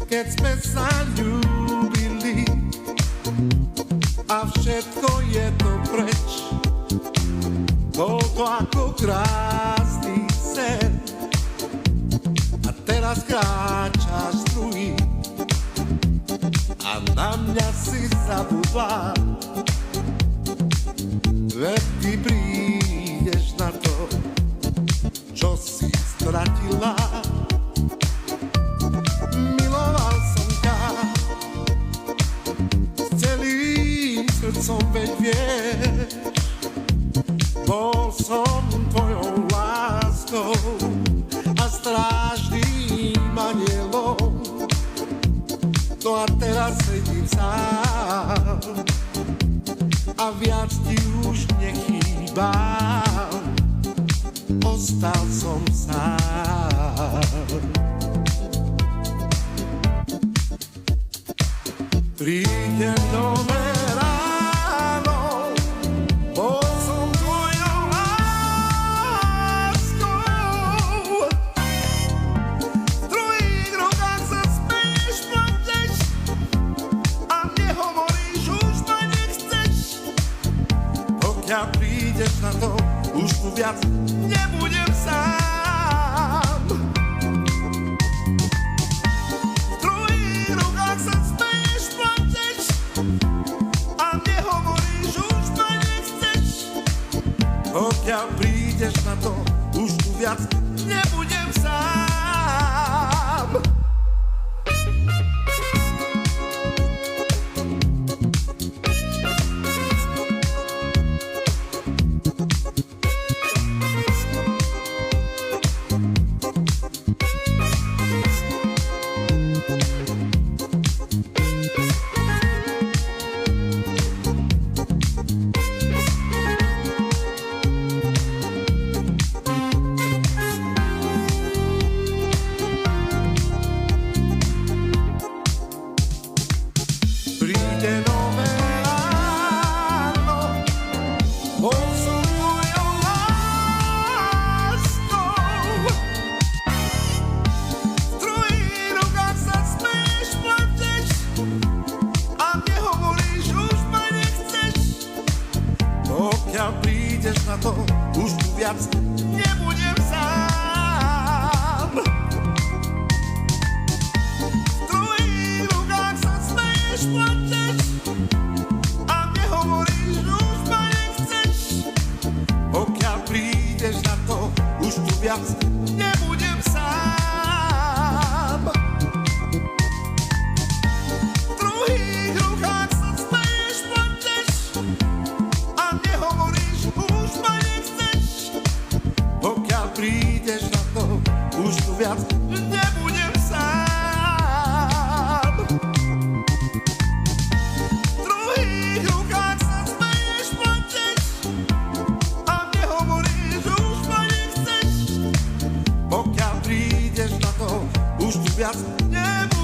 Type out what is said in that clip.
Keď sme sa ľúbili a všetko je to preč, bol to ako krásny sen. A teraz kráčaš druhý a na mňa si zabudla. Veď ty prídeš na to, čo si stratila. Som veď vieš, bol som tvojou láskou a strážnym anielom. No a teraz sedím sám a viac ti už nechýbam. Ostal som sám. Príde nové prídeš na to, už tu viac nebudem sám. V tvojich rukách sa smeješ, plačeš a nehovoríš, už ma nechceš. Pokiaľ prídeš na to, už tu viac nebudem sám. Prídeš na to, už tu viac nebudem sám. V tvojich rukách sa smeješ, plačeš a nehovoríš, už ma nechceš. Pokiaľ prídeš na to, už tu viac nebudem sám. V tvojich rukách sa smeješ, plačeš a nehovoríš, už ma nechceš. Pokiaľ prídeš na to, už tu viac nebudem sám. V druhých rukách sa smeješ, plačeš a nehovoríš, už ma nechceš. Pokiaľ prídeš na to, už tu viac nebudem